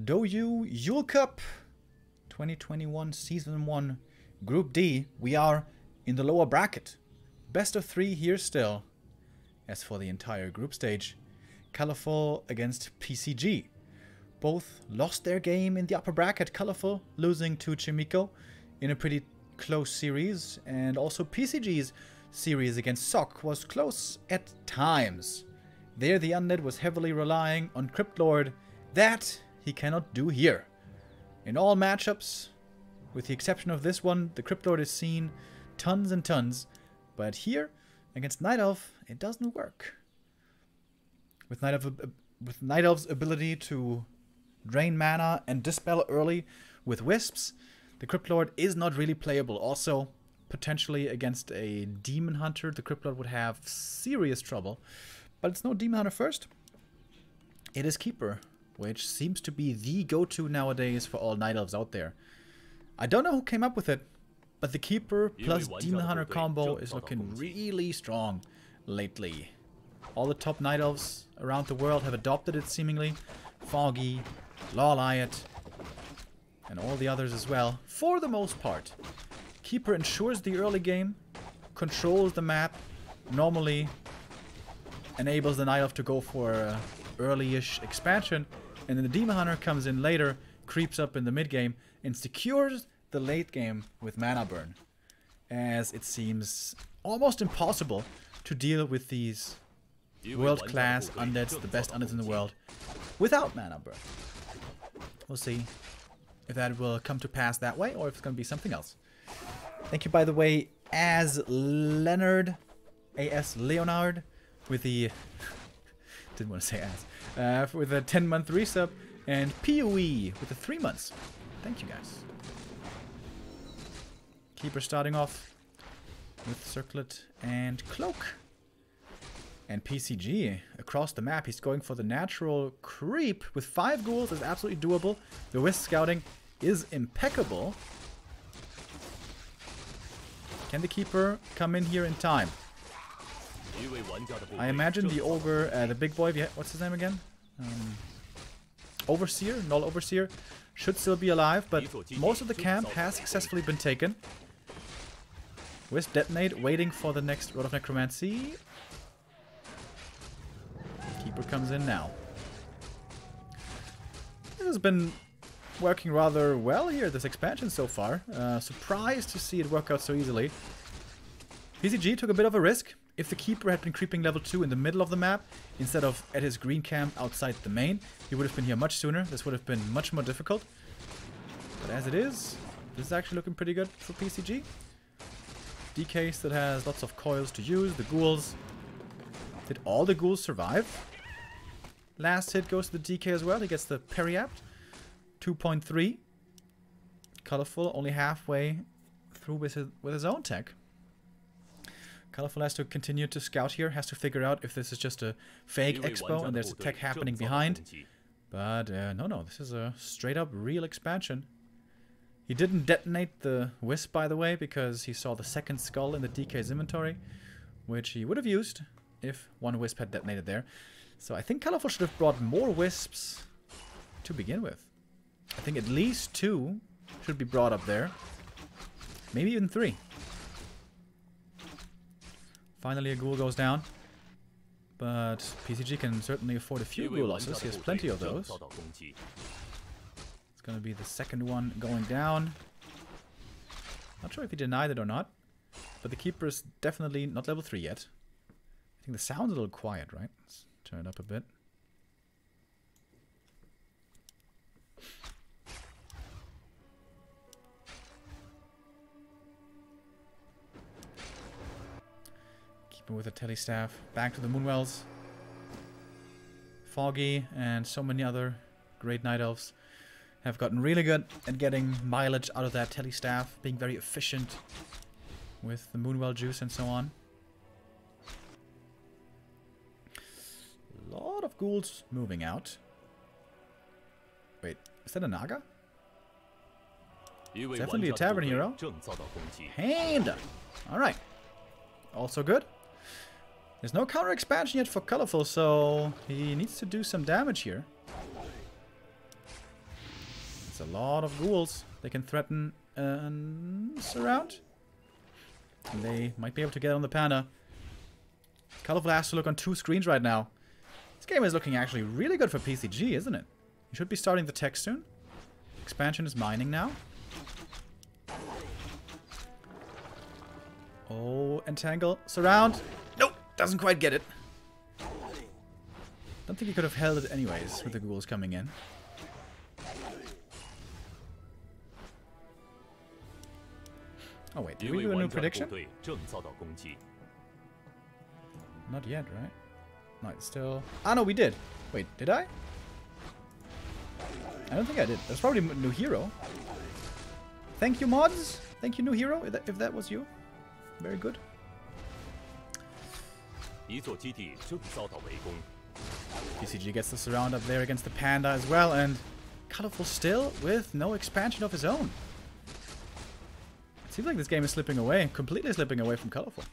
Douyu Yule Cup 2021 Season 1 Group D. We are in the lower bracket. Best of 3 here still. As for the entire group stage, Colorful against PCG. Both lost their game in the upper bracket. Colorful losing to Chimico in a pretty close series. And also PCG's series against Sok was close at times. There the Undead was heavily relying on Crypt Lord. That he cannot do here. In all matchups, with the exception of this one, the Crypt Lord is seen tons and tons. But here, against Night Elf, it doesn't work. With Night Elf's ability to drain mana and dispel early with Wisps, the Crypt Lord is not really playable. Also, potentially against a Demon Hunter, the Crypt Lord would have serious trouble. But it's no Demon Hunter first. It is Keeper, which seems to be the go-to nowadays for all Night Elves out there. I don't know who came up with it, but the Keeper plus Demon Hunter combo is looking really strong lately. All the top Night Elves around the world have adopted it seemingly. Foggy, Lawliot, and all the others as well, for the most part. Keeper ensures the early game, controls the map, normally enables the Night Elf to go for early-ish expansion, and then the Demon Hunter comes in later, creeps up in the mid-game, and secures the late game with mana burn. As it seems almost impossible to deal with these world-class undeads, the best undeads in the world, without mana burn. We'll see if that will come to pass that way, or if it's going to be something else. Thank you, by the way, as Leonard, A.S. Leonard, with the... didn't want to say as. With a 10-month resub, and PoE with the 3 months. Thank you, guys. Keeper starting off with Circlet and Cloak. And PCG across the map, he's going for the natural creep with 5 ghouls. Is absolutely doable. The Wisp scouting is impeccable. Can the Keeper come in here in time? I imagine the Ogre, the big boy, what's his name again? Overseer, Null Overseer, should still be alive, but most of the camp has successfully been taken. Wisp detonate, waiting for the next Rod of Necromancy. Keeper comes in now. This has been working rather well here, this expansion so far. Surprised to see it work out so easily. PCG took a bit of a risk. If the Keeper had been creeping level 2 in the middle of the map, instead of at his green camp outside the main, he would have been here much sooner. This would have been much more difficult. But as it is, this is actually looking pretty good for PCG. DK still has lots of coils to use. The ghouls. Did all the ghouls survive? Last hit goes to the DK as well. He gets the Periapt. 2.3. Colorful, only halfway through with his own tech. Colorful has to continue to scout here, has to figure out if this is just a fake expo and there's a tech happening behind. But no, this is a straight up real expansion. He didn't detonate the Wisp, by the way, because he saw the second skull in the DK's inventory, which he would have used if one Wisp had detonated there. So I think Colorful should have brought more Wisps to begin with. I think at least 2 should be brought up there. Maybe even 3. Finally a ghoul goes down. But PCG can certainly afford a few ghoul losses. He has plenty of those. It's going to be the second one going down. Not sure if he denied it or not. But the Keeper is definitely not level 3 yet. I think the sound's a little quiet, right? Let's turn it up a bit. With a telestaff, back to the Moonwells. Foggy and so many other great Night Elves have gotten really good at getting mileage out of that telestaff, being very efficient with the Moonwell juice and so on. A lot of ghouls moving out. Wait, is that a Naga? It's definitely a Tavern Hero. Hand! Alright. Also good. There's no counter expansion yet for Colorful, so he needs to do some damage here. It's a lot of ghouls. They can threaten surround. And they might be able to get on the panda. Colorful has to look on 2 screens right now. This game is looking actually really good for PCG, isn't it? You should be starting the tech soon. Expansion is mining now. Oh, entangle, surround. Nope, doesn't quite get it. Don't think he could have held it anyways with the ghouls coming in. Oh wait, did we do a new prediction? Not yet, right? No, it's still... Ah, no, we did. Wait, did I? I don't think I did. That's probably a new hero. Thank you, mods. Thank you, new hero, if that was you. Very good. PCG gets the surround up there against the panda as well, and Colorful still with no expansion of his own. It seems like this game is slipping away, completely slipping away from Colorful.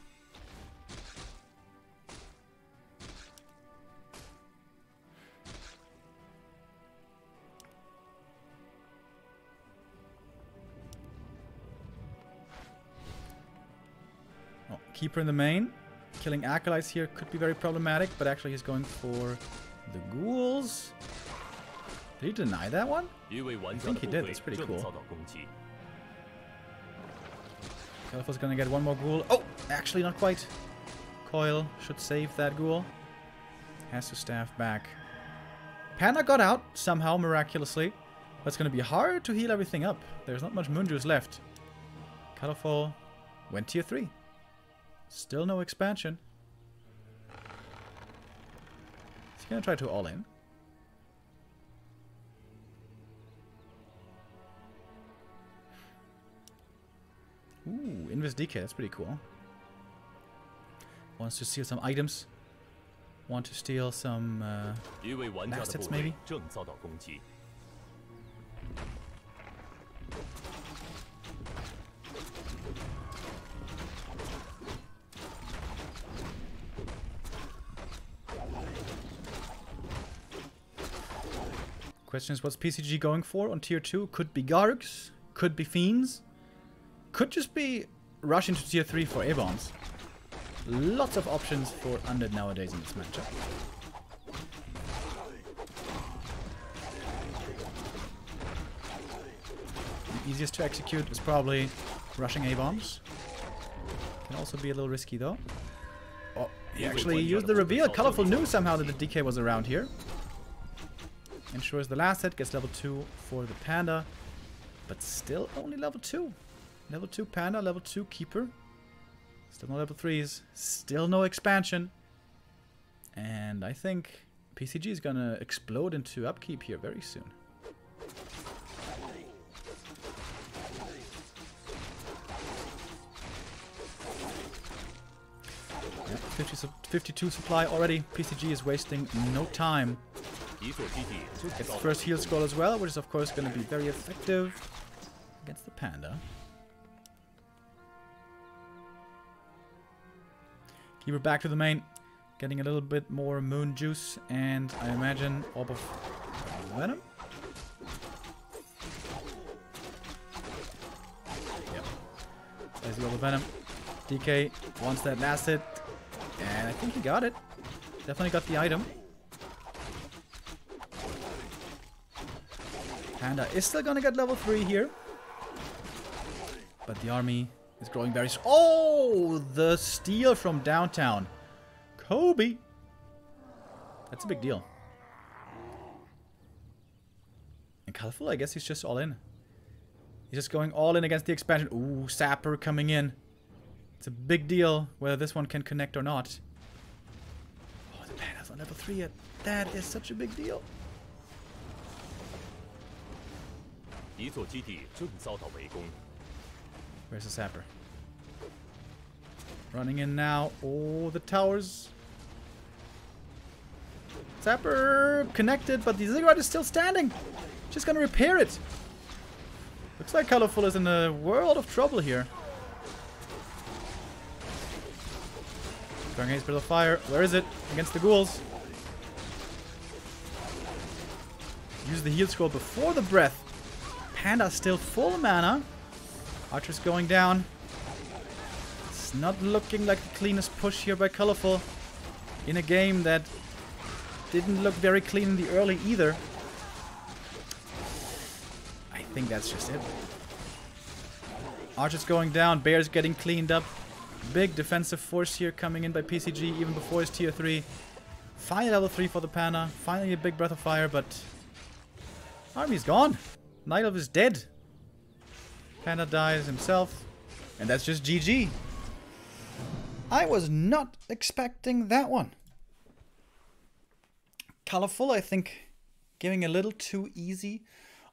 Oh, Keeper in the main. Killing Acolytes here could be very problematic, but actually he's going for the ghouls. Did he deny that one? I think he did. That's pretty cool. Colorful's gonna get one more ghoul. Oh! Actually, not quite. Coil should save that ghoul. Has to staff back. Panda got out somehow, miraculously. But it's gonna be hard to heal everything up. There's not much moon juice left. Colorful went tier 3. Still no expansion. Is he gonna try to all in? Ooh, Invest DK, that's pretty cool. Wants to steal some items. Want to steal some assets maybe. Question is, what's PCG going for on tier 2? Could be Gargs, could be Fiends, could just be rush into tier 3 for A-bombs. Lots of options for Undead nowadays in this matchup. The easiest to execute is probably rushing A-bombs. Can also be a little risky though. Oh, he actually used the reveal. Colorful knew somehow that the DK was around here. Ensures the last hit, gets level 2 for the panda. But still only level 2. Level 2 panda, level 2 keeper. Still no level 3s. Still no expansion. And I think PCG is gonna explode into upkeep here very soon. Yeah, 52 supply already. PCG is wasting no time. Gets the first heal scroll as well, which is of course going to be very effective against the panda. Keeper back to the main, getting a little bit more moon juice, and I imagine Orb of Venom? Yep. There's the Orb of Venom. DK wants that last hit, and I think he got it. Definitely got the item. Panda is still gonna get level 3 here. But the army is growing very... Oh! The steal from downtown. Kobe! That's a big deal. And Colorful, I guess he's just all in. He's just going all in against the expansion. Ooh, Sapper coming in. It's a big deal whether this one can connect or not. Oh, the Panda's on level 3 yet. That is such a big deal. Where's the Sapper? Running in now. Oh, the towers. Sapper connected, but the ziggurat is still standing. Just gonna repair it. Looks like Colorful is in a world of trouble here. Throwing haste bit of fire. Where is it? Against the ghouls. Use the heal scroll before the breath. Panda still full mana. Archer's going down. It's not looking like the cleanest push here by Colorful. In a game that didn't look very clean in the early either. I think that's just it. Archer's going down. Bear's getting cleaned up. Big defensive force here coming in by PCG even before his tier 3. Finally level 3 for the Panda. Finally a big breath of fire, but army's gone. Night Elf is dead. Panda dies himself. And that's just GG. I was not expecting that one. Colorful, I think, giving a little too easy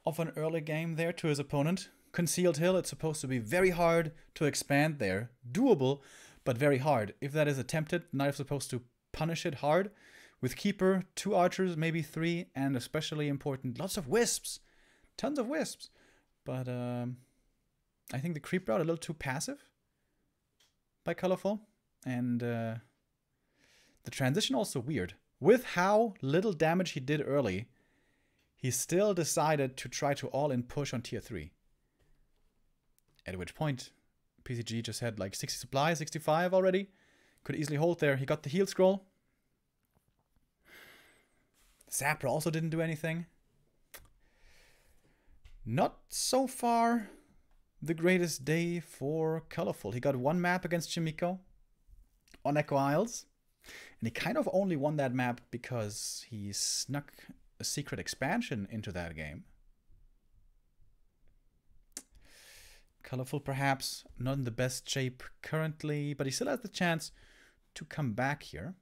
of an early game there to his opponent. Concealed Hill, it's supposed to be very hard to expand there. Doable, but very hard. If that is attempted, Knife's supposed to punish it hard. With Keeper, 2 Archers, maybe 3, and especially important, lots of Wisps. Tons of Wisps. But I think the creep route a little too passive by Colorful. And the transition also weird. With how little damage he did early, he still decided to try to all-in push on tier 3. At which point, PCG just had like 60 supply, 65 already. Could easily hold there. He got the heal scroll. Zapper also didn't do anything. Not so far the greatest day for Colorful. He got 1 map against Chimiko on Echo Isles. And he kind of only won that map because he snuck a secret expansion into that game. Colorful perhaps not in the best shape currently, but he still has the chance to come back here.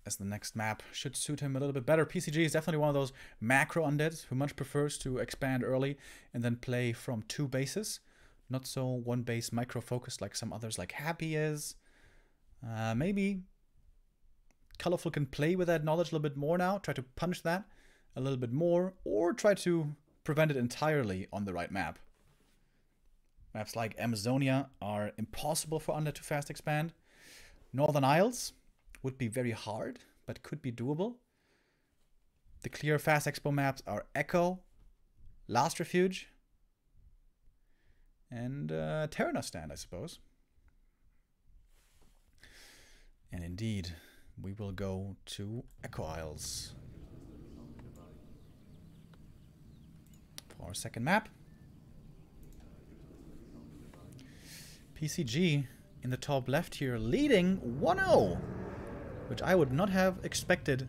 As the next map should suit him a little bit better. PCG is definitely one of those macro undeads who much prefers to expand early and then play from 2 bases. Not so 1 base micro focused like some others like Happy is. Maybe Colorful can play with that knowledge a little bit more now. Try to punch that a little bit more. Or try to prevent it entirely on the right map. Maps like Amazonia are impossible for undead to fast expand. Northern Isles would be very hard, but could be doable. The clear fast expo maps are Echo, Last Refuge, and Terranos Stand, I suppose. And indeed, we will go to Echo Isles for our second map. PCG in the top left here, leading 1-0. Which I would not have expected.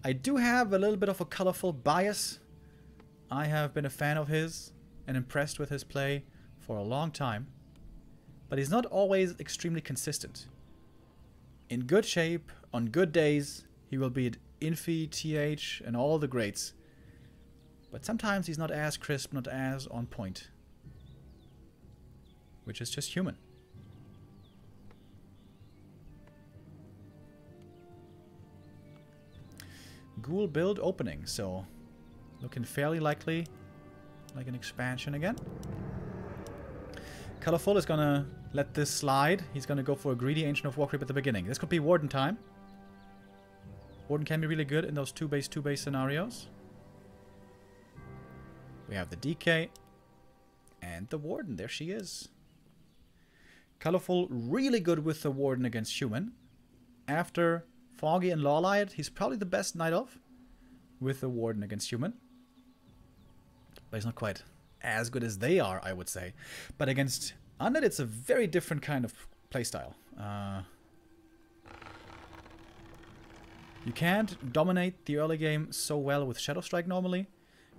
I do have a little bit of a Colorful bias. I have been a fan of his and impressed with his play for a long time. But he's not always extremely consistent. In good shape, on good days, he will beat Infi, TH, and all the greats. But sometimes he's not as crisp, not as on point. Which is just human. Ghoul build opening, so looking fairly likely like an expansion again. Colorful is gonna let this slide. He's gonna go for a greedy Ancient of Warcreep at the beginning. This could be Warden time. Warden can be really good in those 2-base scenarios. We have the DK and the Warden. There she is. Colorful really good with the Warden against human. After Foggy and Lawlight, he's probably the best Night Elf with the Warden against human. But he's not quite as good as they are, I would say. But against Undead, it's a very different kind of playstyle. You can't dominate the early game so well with Shadow Strike normally.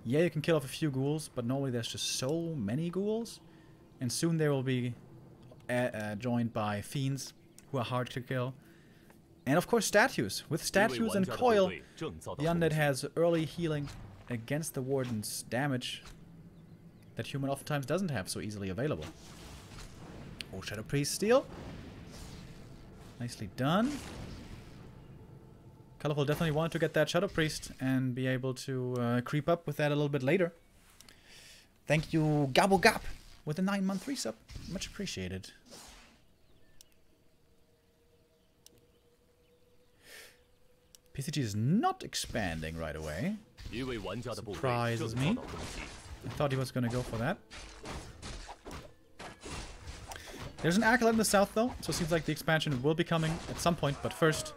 Yeah, you can kill off a few ghouls, but normally there's just so many ghouls. And soon they will be joined by Fiends, who are hard to kill. And of course statues. With statues and coil, the undead has early healing against the Warden's damage that human oftentimes doesn't have so easily available. Oh, Shadow Priest steal. Nicely done. Colorful definitely wanted to get that Shadow Priest and be able to creep up with that a little bit later. Thank you, Gabo Gap, with a 9-month resub. Much appreciated. PCG is not expanding right away. Surprises me. I thought he was going to go for that. There's an Acolyte in the south, though, so it seems like the expansion will be coming at some point, but first...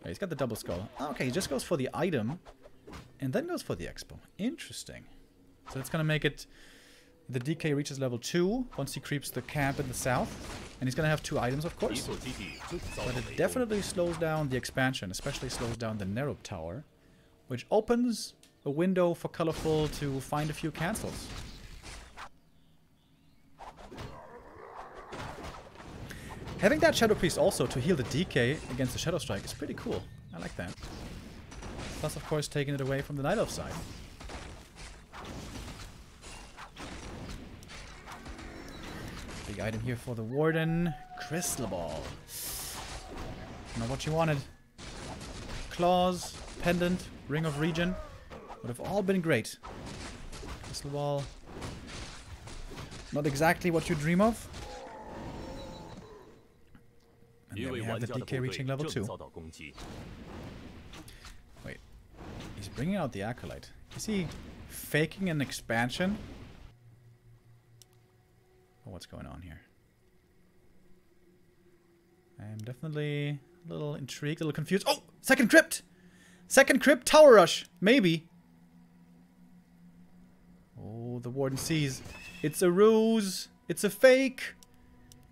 Yeah, he's got the double skull. Okay, he just goes for the item, and then goes for the expo. Interesting. So it's going to make it... The DK reaches level 2 once he creeps the camp in the south. And he's going to have 2 items, of course. But it definitely slows down the expansion, especially slows down the Nerup Tower, which opens a window for Colorful to find a few cancels. Having that Shadow Priest also to heal the DK against the Shadow Strike is pretty cool. I like that. Plus, of course, taking it away from the Night Elf side. Big item here for the Warden. Crystal Ball. Not what you wanted. Claws, Pendant, Ring of Regen. Would have all been great. Crystal Ball. Not exactly what you dream of. And then we have the DK reaching level 2. Wait. He's bringing out the Acolyte. Is he faking an expansion? Oh, what's going on here? I'm definitely a little intrigued, a little confused. Oh! Second Crypt! Second Crypt Tower Rush! Maybe. Oh, the Warden sees. It's a ruse. It's a fake.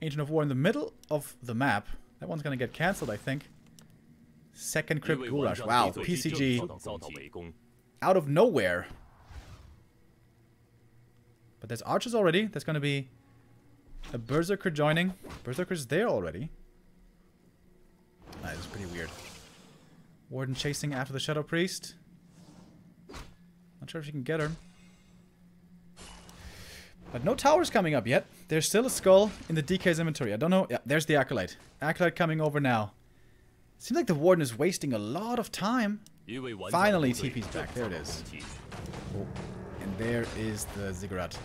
Ancient of War in the middle of the map. That one's gonna get cancelled, I think. Second Crypt Ghoul Rush. Wow, PCG. Out of nowhere. But there's archers already. There's gonna be a Berserker joining. Berserker's there already. That is pretty weird. Warden chasing after the Shadow Priest. Not sure if you can get her. But no towers coming up yet. There's still a skull in the DK's inventory. I don't know. Yeah, there's the Acolyte. Acolyte coming over now. Seems like the Warden is wasting a lot of time. Finally, TP's back. There it is. Oh, and there is the Ziggurat.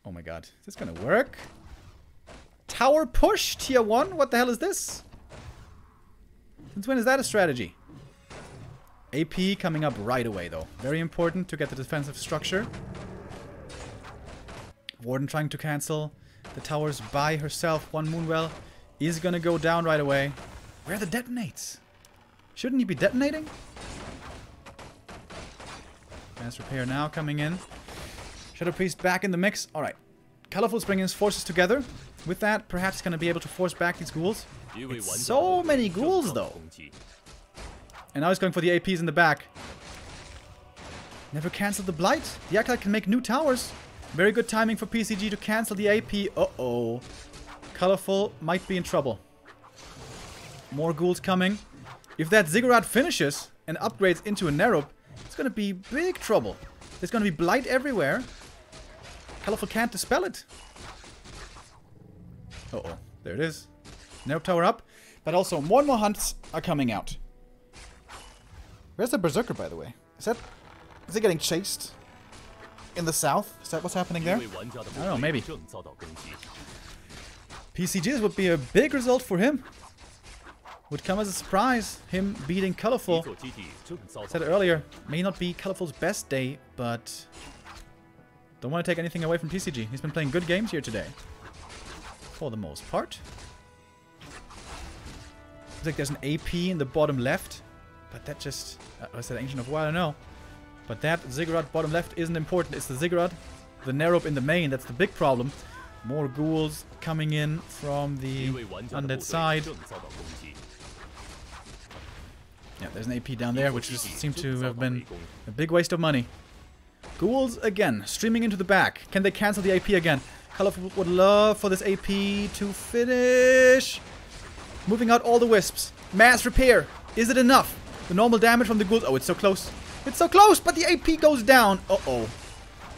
Oh my god. Is this gonna work? Tower push, tier 1? What the hell is this? Since when is that a strategy? AP coming up right away, though. Very important to get the defensive structure. Warden trying to cancel the towers by herself. One Moonwell is gonna go down right away. Where are the detonates? Shouldn't he be detonating? Mass repair now coming in. Shadow Priest back in the mix. Alright. Colorful's bringing his forces together. With that, perhaps he's going to be able to force back these ghouls. It's so many ghouls, though. And now he's going for the APs in the back. Never canceled the Blight. The Acolyte can make new towers. Very good timing for PCG to cancel the AP. Uh-oh. Colorful might be in trouble. More ghouls coming. If that Ziggurat finishes and upgrades into a Nerup, it's going to be big trouble. There's going to be Blight everywhere. Colorful can't dispel it. Uh-oh. There it is. Nerup tower up. But also, more and more hunts are coming out. Where's the Berserker, by the way? Is he getting chased? In the south? Is that what's happening there? I don't know, maybe. PCGs would be a big result for him. Would come as a surprise. Him beating Colorful. Said earlier, may not be Colorful's best day, but don't want to take anything away from PCG. He's been playing good games here today. For the most part. Looks like there's an AP in the bottom left. But that just... I said Ancient of War, I don't know. But that Ziggurat bottom left isn't important. It's the Ziggurat, the Nerup in the main. That's the big problem. More ghouls coming in from the undead side. Yeah, there's an AP down there, which just seemed to have been a big waste of money. Ghouls again, streaming into the back. Can they cancel the AP again? Colorful would love for this AP to finish. Moving out all the wisps. Mass repair. Is it enough? The normal damage from the ghouls. Oh, it's so close. It's so close, but the AP goes down. Uh-oh.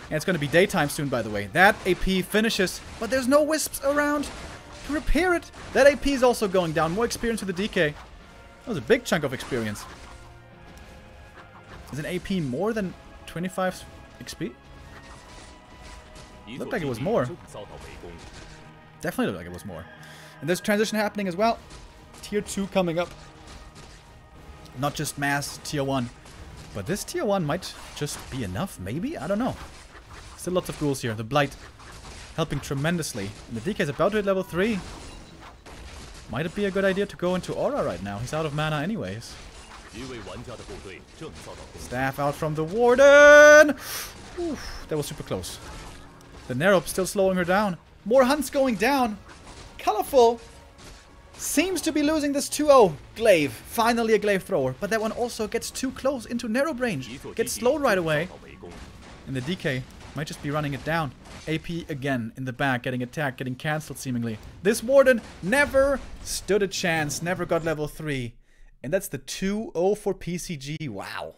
And it's going to be daytime soon, by the way. That AP finishes, but there's no wisps around to repair it. That AP is also going down. More experience with the DK. That was a big chunk of experience. Is an AP more than 25 XP? Looked like it was more. Definitely looked like it was more. And there's transition happening as well. Tier 2 coming up. not just mass tier 1. But this tier 1 might just be enough, maybe? I don't know. Still lots of ghouls here. The Blight helping tremendously. And the DK is about to hit level 3. Might it be a good idea to go into Aura right now? He's out of mana anyways. Staff out from the Warden! Oof, that was super close. The Nerob still slowing her down. More hunts going down. Colorful seems to be losing this 2-0. Glaive. Finally a Glaive thrower. But that one also gets too close into Nerob range. Gets slowed right away. And the DK might just be running it down. AP again in the back, getting attacked, getting cancelled seemingly. This Warden never stood a chance, never got level 3. And that's the 2-0 for PCG. Wow.